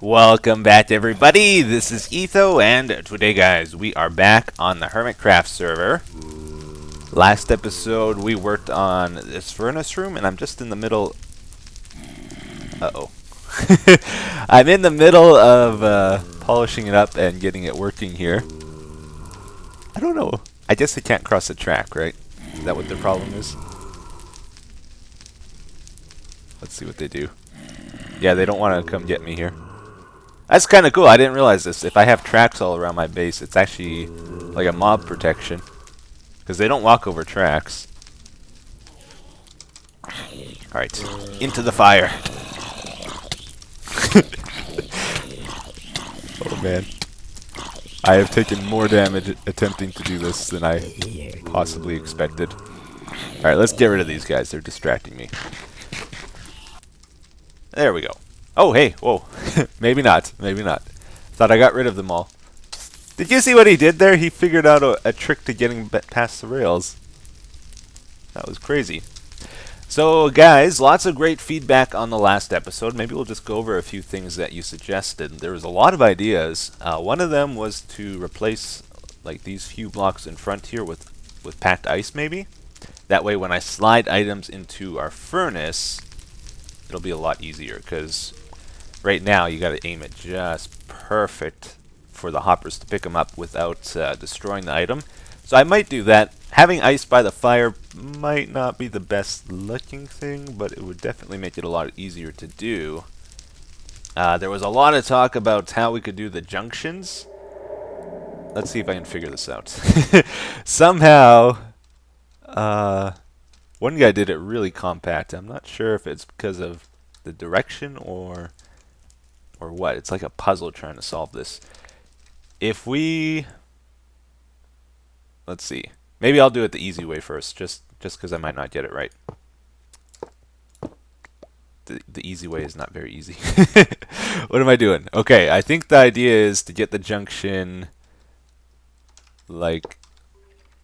Welcome back everybody, this is Etho, and today guys, we are back on the HermitCraft server. Last episode we worked on this furnace room, and I'm just in the middle... Uh-oh. I'm in the middle of polishing it up and getting it working here. I don't know, I guess they can't cross the track, right? Is that what their problem is? Let's see what they do. Yeah, they don't want to come get me here. That's kind of cool. I didn't realize this. If I have tracks all around my base, it's actually like a mob protection. Because they don't walk over tracks. Alright, into the fire. Oh man. I have taken more damage attempting to do this than I possibly expected. Alright, let's get rid of these guys. They're distracting me. There we go. Oh, hey, whoa. Maybe not, maybe not. Thought I got rid of them all. Did you see what he did there? He figured out a trick to getting past the rails. That was crazy. So, guys, lots of great feedback on the last episode. Maybe we'll just go over a few things that you suggested. There was a lot of ideas. One of them was to replace like these few blocks in front here with packed ice, maybe. That way, when I slide items into our furnace, it'll be a lot easier, because right now you got to aim it just perfect for the hoppers to pick them up without destroying the item. So I might do that. Having ice by the fire might not be the best looking thing, but it would definitely make it a lot easier to do. There was a lot of talk about how we could do the junctions. Let's see if I can figure this out. Somehow, one guy did it really compact. I'm not sure if it's because of the direction or what. It's like a puzzle trying to solve this. If we... Let's see. Maybe I'll do it the easy way first, just because I might not get it right. The easy way is not very easy. What am I doing? Okay, I think the idea is to get the junction like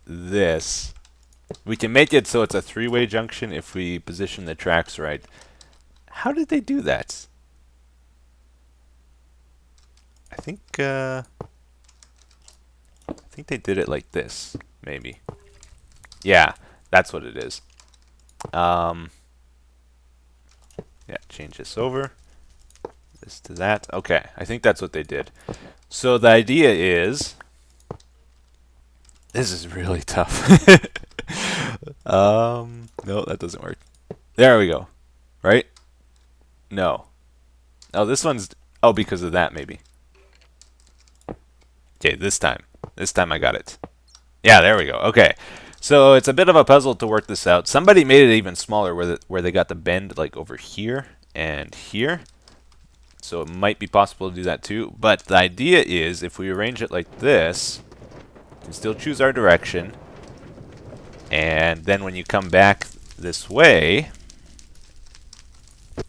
this. We can make it so it's a three-way junction if we position the tracks right. How did they do that? I think they did it like this, maybe. Yeah, that's what it is. Yeah, change this over. This to that. Okay, I think that's what they did. So the idea is... This is really tough. No, that doesn't work. There we go. Right? No. Oh, this one's... Oh, because of that, maybe. Okay, this time. This time I got it. Yeah, there we go. Okay. So it's a bit of a puzzle to work this out. Somebody made it even smaller where they got the bend like over here and here. So it might be possible to do that too. But the idea is if we arrange it like this, we can still choose our direction. And then when you come back this way,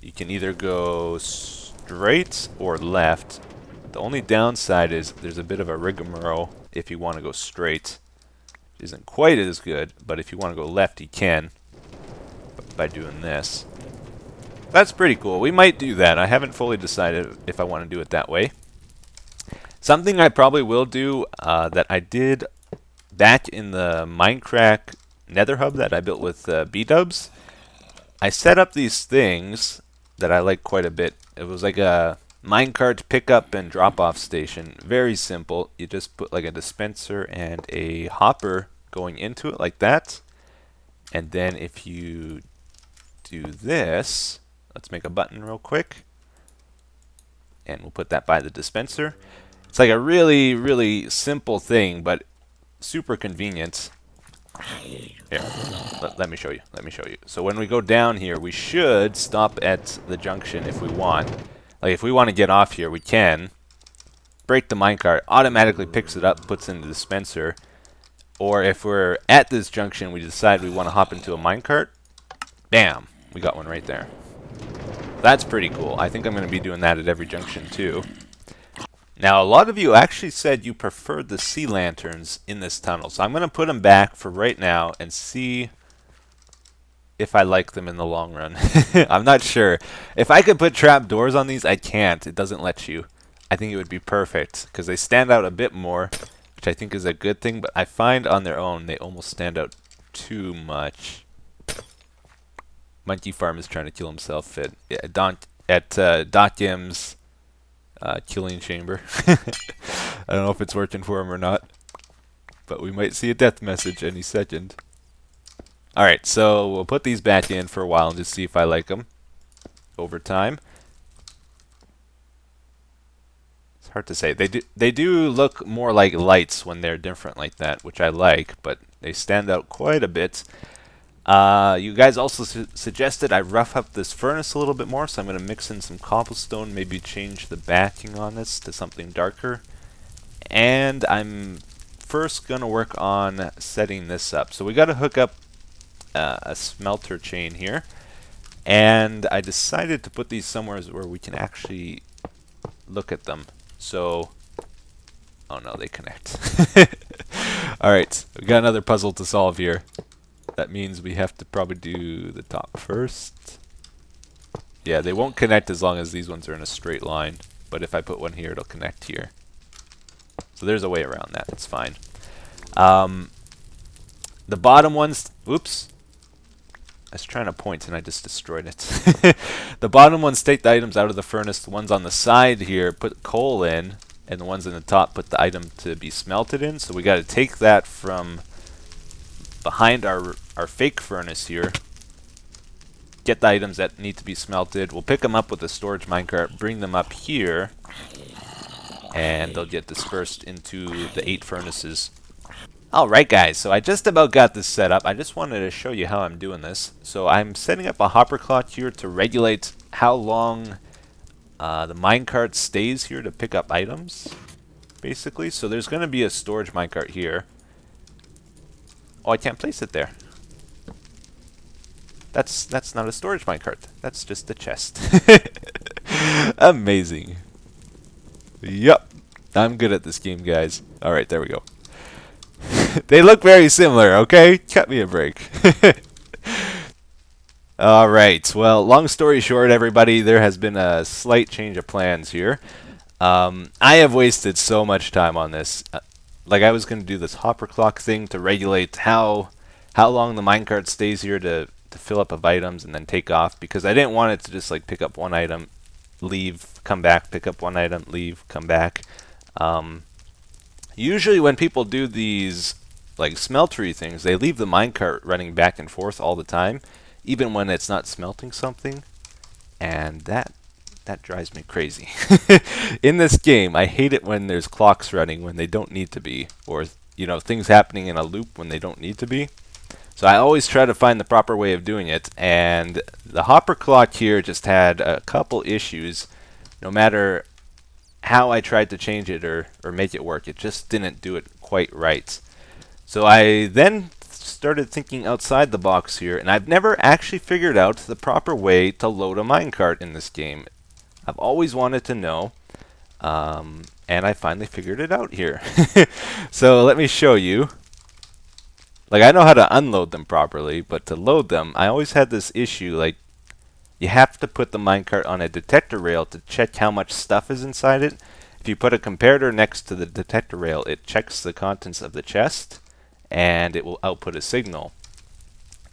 you can either go straight or left. The only downside is there's a bit of a rigmarole if you want to go straight. It isn't quite as good, but if you want to go left, you can by doing this. That's pretty cool. We might do that. I haven't fully decided if I want to do it that way. Something I probably will do that I did back in the Minecart Nether hub that I built with B-dubs. I set up these things that I like quite a bit. It was like a minecart pickup and drop-off station. Very simple. You just put like a dispenser and a hopper going into it like that. And then if you do this, let's make a button real quick. And we'll put that by the dispenser. It's like a really, really simple thing, but super convenient. Here, let me show you. Let me show you. So when we go down here, we should stop at the junction if we want. Like if we want to get off here, we can. Break the minecart, automatically picks it up, puts it in the dispenser. Or if we're at this junction, we decide we want to hop into a minecart. Bam! We got one right there. That's pretty cool. I think I'm going to be doing that at every junction too. Now, a lot of you actually said you preferred the sea lanterns in this tunnel. So I'm going to put them back for right now and see if I like them in the long run. I'm not sure. If I could put trap doors on these, I can't. It doesn't let you. I think it would be perfect because they stand out a bit more, which I think is a good thing, but I find on their own they almost stand out too much. Monkey Farm is trying to kill himself at Dotgim's killing chamber. I don't know if it's working for him or not, but we might see a death message any second. Alright, so we'll put these back in for a while and just see if I like them over time. It's hard to say. They do look more like lights when they're different like that, which I like, but they stand out quite a bit. You guys also suggested I rough up this furnace a little bit more, so I'm going to mix in some cobblestone, maybe change the backing on this to something darker. And I'm first going to work on setting this up. So we got to hook up a smelter chain here, and I decided to put these somewhere where we can actually look at them. So, oh no, they connect. Alright, we got another puzzle to solve here. That means we have to probably do the top first. Yeah, they won't connect as long as these ones are in a straight line, but if I put one here, it'll connect here. So there's a way around that, it's fine. The bottom ones, oops. I was trying to point and I just destroyed it. The bottom ones take the items out of the furnace. The ones on the side here put coal in, and the ones in the top put the item to be smelted in. So we got to take that from behind our fake furnace here. Get the items that need to be smelted. We'll pick them up with a storage minecart, bring them up here, and they'll get dispersed into the 8 furnaces. Alright guys, so I just about got this set up. I just wanted to show you how I'm doing this. So I'm setting up a hopper clock here to regulate how long the minecart stays here to pick up items, basically. So there's going to be a storage minecart here. Oh, I can't place it there. That's not a storage minecart. That's just a chest. Amazing. Yup. I'm good at this game, guys. Alright, there we go. They look very similar, okay? Cut me a break. Alright, well, long story short, everybody, there has been a slight change of plans here. I have wasted so much time on this. Like, I was going to do this hopper clock thing to regulate how long the minecart stays here to fill up of items and then take off, because I didn't want it to just, like, pick up one item, leave, come back, pick up one item, leave, come back. Usually when people do these like smeltery things, they leave the minecart running back and forth all the time, even when it's not smelting something, and that drives me crazy. In this game, I hate it when there's clocks running when they don't need to be, or you know, things happening in a loop when they don't need to be. So I always try to find the proper way of doing it, and the hopper clock here just had a couple issues. No matter how I tried to change it or make it work, it just didn't do it quite right. So I then started thinking outside the box here, and I've never actually figured out the proper way to load a minecart in this game. I've always wanted to know, and I finally figured it out here. So let me show you. Like, I know how to unload them properly, but to load them, I always had this issue, like, you have to put the minecart on a detector rail to check how much stuff is inside it. If you put a comparator next to the detector rail, it checks the contents of the chest, and it will output a signal.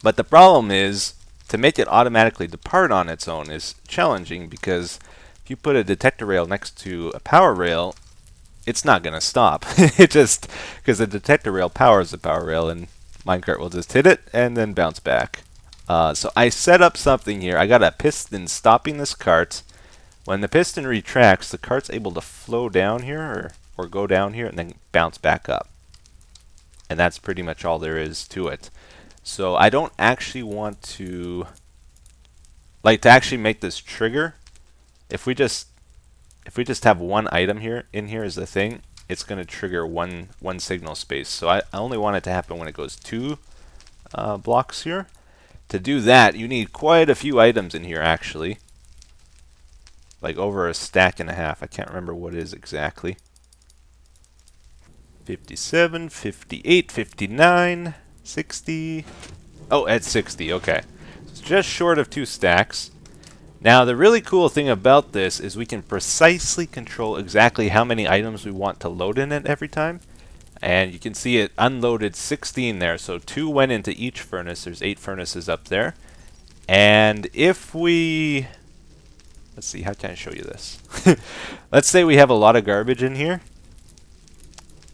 But the problem is, to make it automatically depart on its own is challenging, because if you put a detector rail next to a power rail, it's not going to stop. It just, because the detector rail powers the power rail, and minecart will just hit it and then bounce back. So I set up something here. I got a piston stopping this cart. When the piston retracts, the cart's able to flow down here or go down here and then bounce back up. And that's pretty much all there is to it. So I don't actually want to, like, to actually make this trigger. If we just have one item here in here as the thing, it's going to trigger one signal space. So I only want it to happen when it goes 2 blocks here. To do that, you need quite a few items in here, actually. Like over a stack and a half. I can't remember what it is exactly. 57, 58, 59, 60. Oh, at 60, okay. just short of 2 stacks. Now, the really cool thing about this is we can precisely control exactly how many items we want to load in it every time. And you can see it unloaded 16 there, so 2 went into each furnace. There's 8 furnaces up there. And if we... Let's see, how can I show you this? Let's say we have a lot of garbage in here.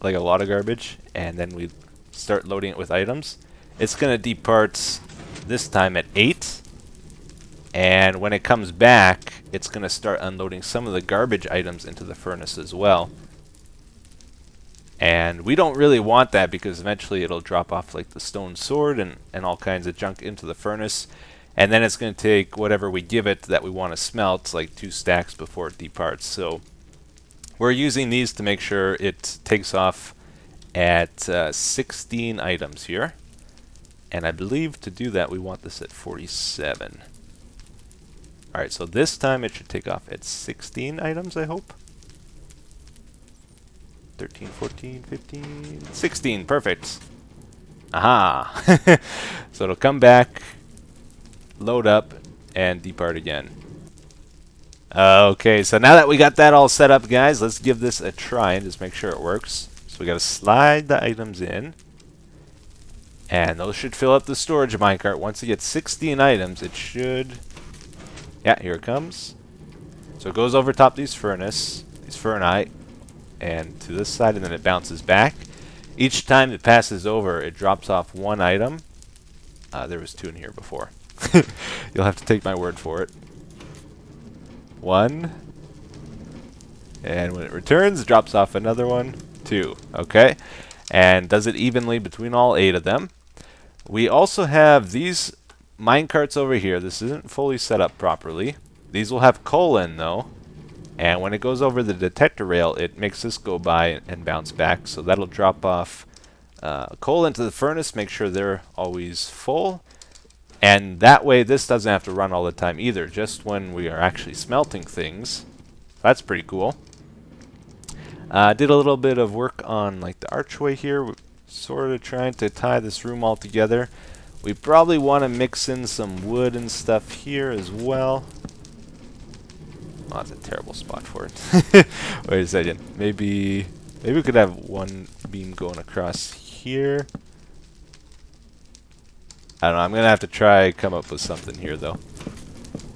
Like a lot of garbage. And then we start loading it with items. It's going to depart this time at 8. And when it comes back, it's going to start unloading some of the garbage items into the furnace as well. And we don't really want that because eventually it'll drop off like the stone sword and all kinds of junk into the furnace. And then it's going to take whatever we give it that we want to smelt, like 2 stacks before it departs. So we're using these to make sure it takes off at 16 items here. And I believe to do that we want this at 47. Alright, so this time it should take off at 16 items, I hope. 13, 14, 15, 16, perfect. Aha! So it'll come back, load up, and depart again. Okay, so now that we got that all set up, guys, let's give this a try and just make sure it works. So we gotta slide the items in. And those should fill up the storage minecart. Once it gets 16 items, it should... Yeah, here it comes. So it goes over top these ferni, and to this side, and then it bounces back. Each time it passes over, it drops off 1 item. There was 2 in here before. You'll have to take my word for it. 1. And when it returns, it drops off another 1. 2. Okay. And does it evenly between all 8 of them. We also have these minecarts over here. This isn't fully set up properly. These will have coal in though, and when it goes over the detector rail, it makes this go by and bounce back. So that'll drop off coal into the furnace, make sure they're always full, and that way this doesn't have to run all the time either, just when we are actually smelting things. That's pretty cool. Did a little bit of work on like the archway here. We're sort of trying to tie this room all together. We probably want to mix in some wood and stuff here as well. Oh, that's a terrible spot for it. Wait a second. Maybe we could have one beam going across here. I don't know. I'm going to have to try come up with something here, though.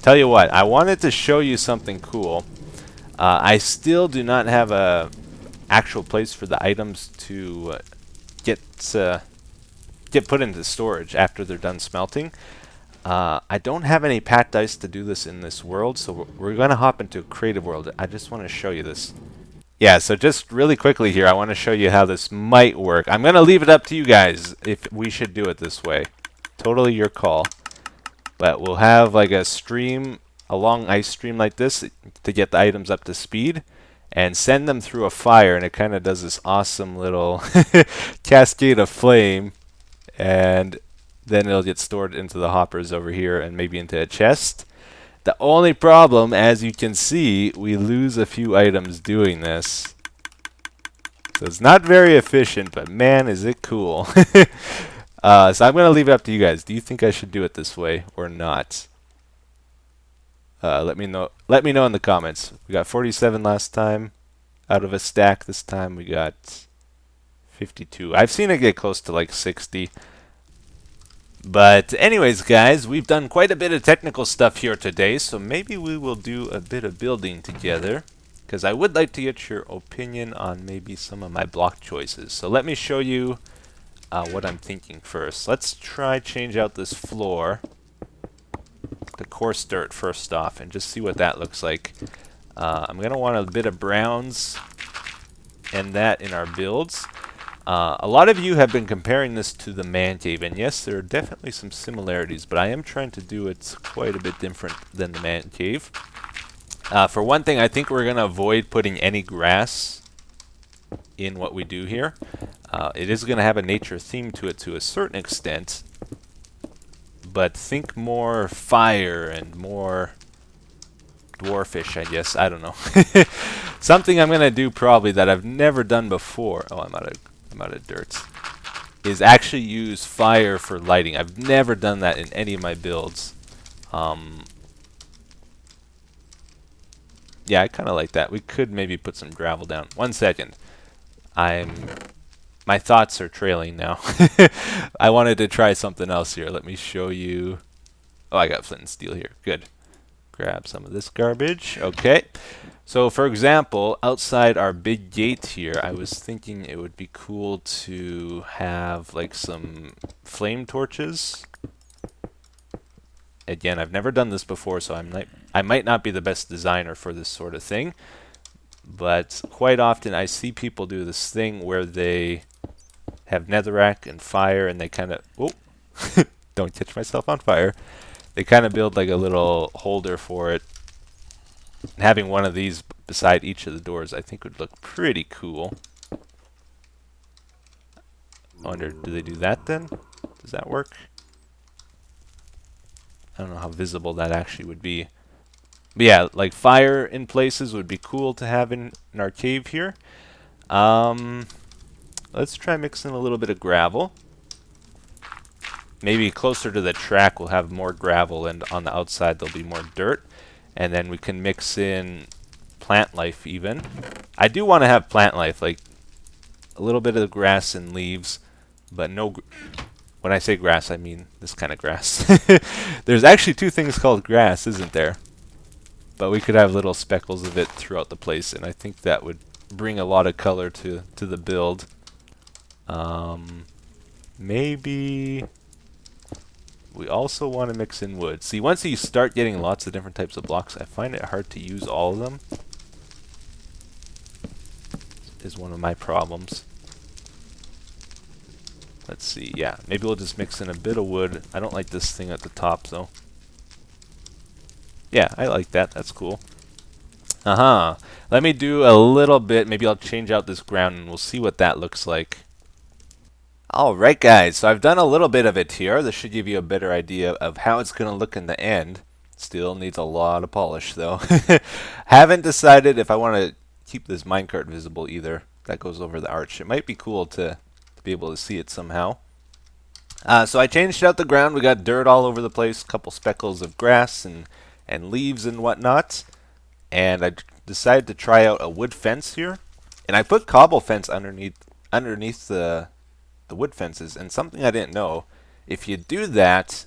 Tell you what. I wanted to show you something cool. I still do not have a actual place for the items to get put into storage after they're done smelting. I don't have any pat dice to do this in this world, so we're going to hop into a creative world. I just want to show you this. Yeah, so just really quickly here, I want to show you how this might work. I'm going to leave it up to you guys if we should do it this way. Totally your call. But we'll have like a stream, a long ice stream like this to get the items up to speed and send them through a fire, and it kind of does this awesome little cascade of flame, and then it'll get stored into the hoppers over here and maybe into a chest. The only problem, as you can see, we lose a few items doing this. So it's not very efficient, but man, is it cool. So I'm going to leave it up to you guys. Do you think I should do it this way or not? Let me know in the comments. We got 47 last time out of a stack. This time we got 52. I've seen it get close to like 60. But anyways, guys, we've done quite a bit of technical stuff here today, so maybe we will do a bit of building together, because I would like to get your opinion on maybe some of my block choices. So let me show you what I'm thinking first. Let's try change out this floor to coarse dirt first off and just see what that looks like. I'm going to want a bit of browns and that in our builds. A lot of you have been comparing this to the man cave, and yes, there are definitely some similarities, but I am trying to do it quite a bit different than the man cave. For one thing, I think we're going to avoid putting any grass in what we do here. It is going to have a nature theme to it to a certain extent, but think more fire and more dwarfish, I guess. I don't know. Something I'm going to do probably that I've never done before. Oh, I'm out of dirt. Is actually use fire for lighting. I've never done that in any of my builds. Um, yeah, I kind of like that. We could maybe put some gravel down. 1 second. My thoughts are trailing now. I wanted to try something else here. Let me show you. Oh, I got flint and steel here. Good. Grab some of this garbage. Okay. So, for example, outside our big gate here, I was thinking it would be cool to have like some flame torches. Again, I've never done this before, so I might not be the best designer for this sort of thing. But quite often I see people do this thing where they have netherrack and fire, and they kind of... Oh! Don't catch myself on fire. They kind of build like a little holder for it. And having one of these beside each of the doors I think would look pretty cool. I wonder, do they do that then? Does that work? I don't know how visible that actually would be. But yeah, like fire in places would be cool to have in our cave here. Let's try mixing a little bit of gravel. Maybe closer to the track we'll have more gravel, and on the outside there'll be more dirt. And then we can mix in plant life even. I do want to have plant life, like a little bit of the grass and leaves, but no... When I say grass, I mean this kind of grass. There's actually two things called grass, isn't there? But we could have little speckles of it throughout the place, and I think that would bring a lot of color to the build. Maybe we also want to mix in wood. See, once you start getting lots of different types of blocks, I find it hard to use all of them. Is one of my problems. Let's see, yeah, maybe we'll just mix in a bit of wood. I don't like this thing at the top, though. Yeah, I like that. That's cool. Let me do a little bit. Maybe I'll change out this ground, and we'll see what that looks like. Alright, guys, so I've done a little bit of it here. This should give you a better idea of how it's going to look in the end. Still needs a lot of polish, though. Haven't decided if I want to keep this minecart visible either. That goes over the arch. It might be cool to be able to see it somehow. So I changed out the ground. We got dirt all over the place, a couple speckles of grass and leaves and whatnot. And I decided to try out a wood fence here. And I put cobble fence underneath the wood fences. And something I didn't know, if you do that,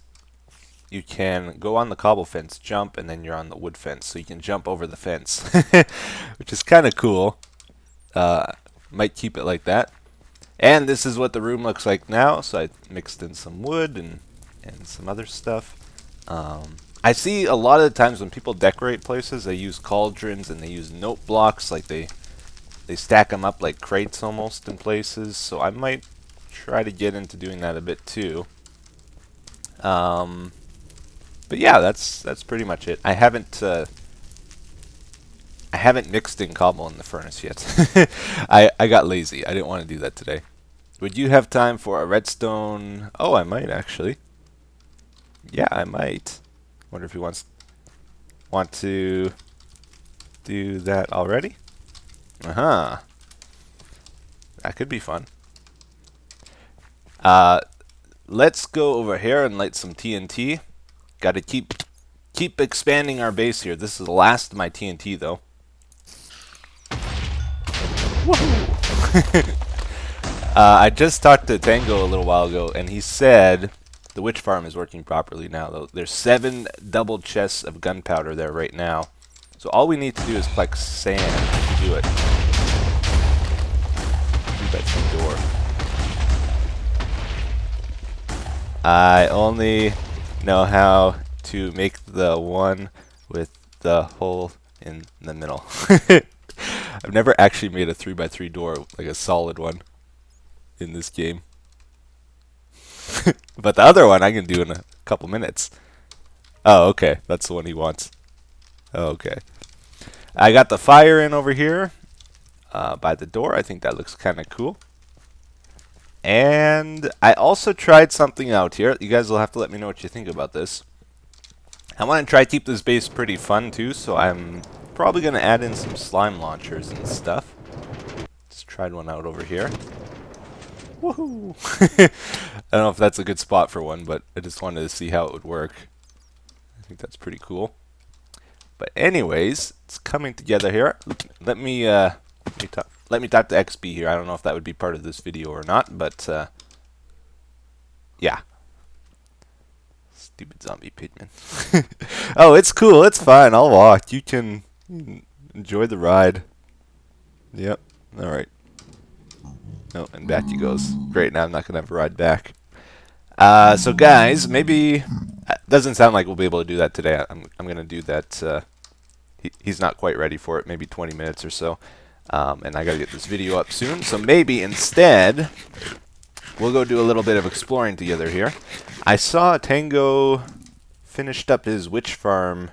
you can go on the cobble fence, jump, and then you're on the wood fence. So you can jump over the fence, which is kind of cool. Might keep it like that. And this is what the room looks like now. So I mixed in some wood and some other stuff. I see a lot of the times when people decorate places, they use cauldrons and they use note blocks. Like they stack them up like crates almost in places. So I might try to get into doing that a bit too. But yeah, that's pretty much it. I haven't mixed in cobble in the furnace yet. I got lazy. I didn't want to do that today. Would you have time for a redstone? Oh, I might actually. Yeah, I might. Wonder if he want to do that already? That could be fun. Let's go over here and light some TNT. Got to keep expanding our base here. This is the last of my TNT though. Woohoo! I just talked to Tango a little while ago, and he said the witch farm is working properly now. Though there's 7 double chests of gunpowder there right now. So all we need to do is collect sand to do it. That's the door. I only know how to make the one with the hole in the middle. I've never actually made a 3x3 door, like a solid one, in this game. But the other one I can do in a couple minutes. Oh, okay. That's the one he wants. Okay. I got the fire in over here by the door. I think that looks kind of cool. And I also tried something out here. You guys will have to let me know what you think about this. I want to try to keep this base pretty fun too, so I'm probably going to add in some slime launchers and stuff. Just tried one out over here. Woohoo! I don't know if that's a good spot for one, but I just wanted to see how it would work. I think that's pretty cool. But anyways, it's coming together here. Let me talk to XB here. I don't know if that would be part of this video or not, but yeah. Stupid zombie pigman. Oh, it's cool. It's fine. I'll walk. You can enjoy the ride. Yep. All right. Oh, and back he goes. Great. Now I'm not gonna have a ride back. So guys, maybe doesn't sound like we'll be able to do that today. I'm gonna do that. He's not quite ready for it. Maybe 20 minutes or so. And I gotta get this video up soon. So maybe instead we'll go do a little bit of exploring together here. I saw Tango finished up his witch farm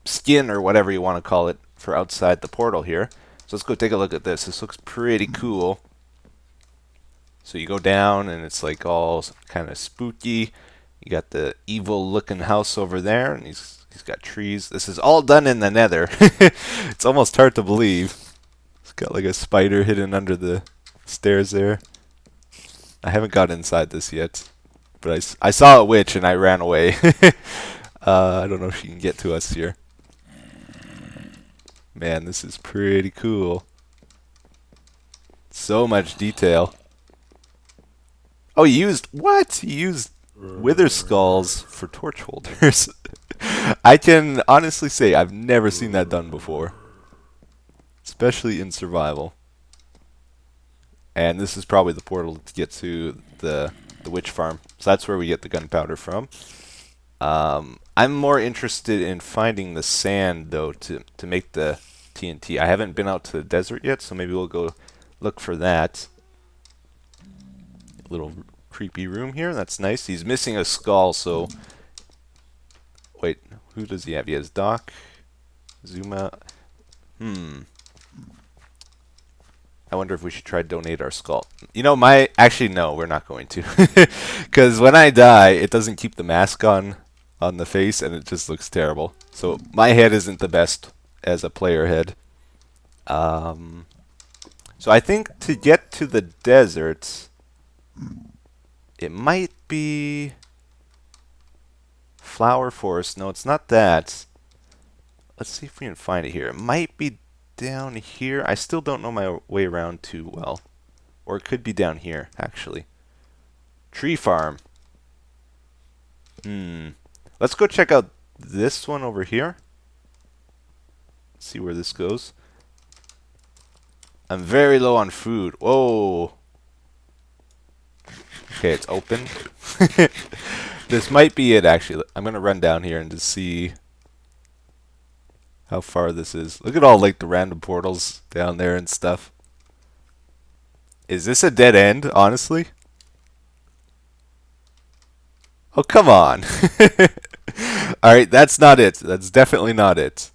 skin or whatever you want to call it for outside the portal here. So let's go take a look at this. This looks pretty cool. So you go down and it's like all kind of spooky. You got the evil looking house over there, and he's got trees. This is all done in the Nether. It's almost hard to believe. It's got like a spider hidden under the stairs there. I haven't got inside this yet, but I saw a witch and I ran away. I don't know if she can get to us here. Man, this is pretty cool. So much detail. Oh, he used what? He used wither skulls for torch holders. I can honestly say I've never seen that done before, especially in survival. And this is probably the portal to get to the witch farm. So that's where we get the gunpowder from. I'm more interested in finding the sand though to make the TNT. I haven't been out to the desert yet, so maybe we'll go look for that. Little creepy room here. That's nice. He's missing a skull, so wait, who does he have? He has Doc. Zoom out. I wonder if we should try to donate our skull. You know, actually no, we're not going to. Because when I die, it doesn't keep the mask on the face and it just looks terrible. So my head isn't the best as a player head. So I think to get to the desert, it might be Flower Forest. No, it's not that. Let's see if we can find it here. It might be down here. I still don't know my way around too well. Or it could be down here, actually. Tree farm. Let's go check out this one over here. See where this goes. I'm very low on food. Whoa. Okay, it's open. This might be it, actually. I'm going to run down here and just see how far this is. Look at all like the random portals down there and stuff. Is this a dead end, honestly? Oh, come on. Alright, that's not it. That's definitely not it.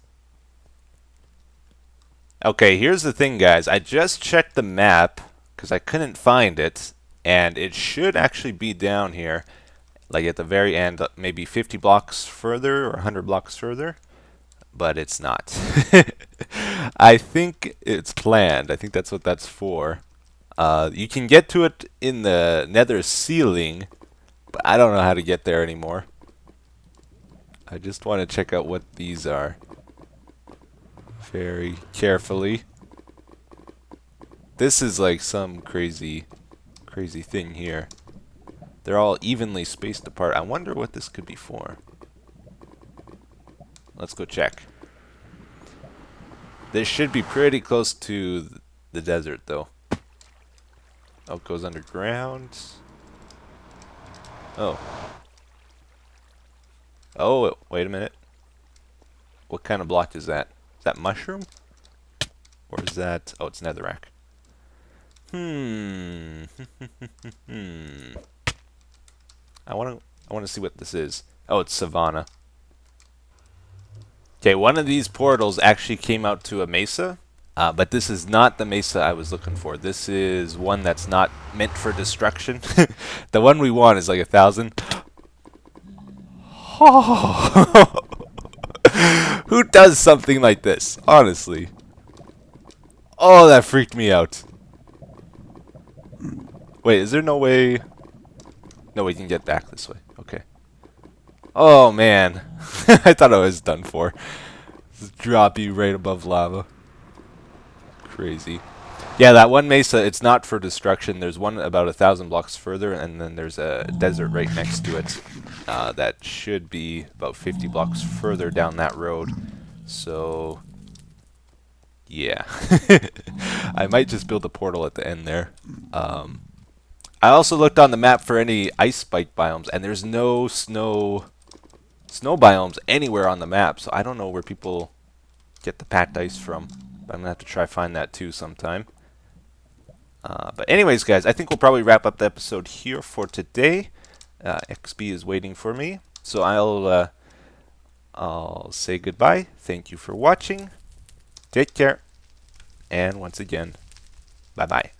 Okay, here's the thing, guys. I just checked the map because I couldn't find it, and it should actually be down here, like at the very end, maybe 50 blocks further or 100 blocks further, but it's not. I think it's planned. I think that's what that's for. You can get to it in the Nether ceiling, but I don't know how to get there anymore. I just want to check out what these are very carefully. This is like some crazy thing here. They're all evenly spaced apart. I wonder what this could be for. Let's go check. This should be pretty close to the desert though. Oh, it goes underground. Oh. Oh, wait a minute. What kind of block is that? Is that mushroom? Or is that... Oh, it's netherrack. I want to see what this is. Oh, it's savanna. Okay, one of these portals actually came out to a mesa. But this is not the mesa I was looking for. This is one that's not meant for destruction. The one we want is like 1,000. Oh. Who does something like this? Honestly. Oh, that freaked me out. Wait, is there no way... No, we can get back this way. Okay. Oh man, I thought I was done for. Just drop you right above lava. Crazy. Yeah, that one mesa, it's not for destruction. There's one about 1,000 blocks further, and then there's a desert right next to it. That should be about 50 blocks further down that road. So, yeah. I might just build a portal at the end there. I also looked on the map for any ice spike biomes, and there's no snow biomes anywhere on the map. So I don't know where people get the packed ice from. But I'm gonna have to try find that too sometime. But anyways, guys, I think we'll probably wrap up the episode here for today. XB is waiting for me, so I'll say goodbye. Thank you for watching. Take care, and once again, bye bye.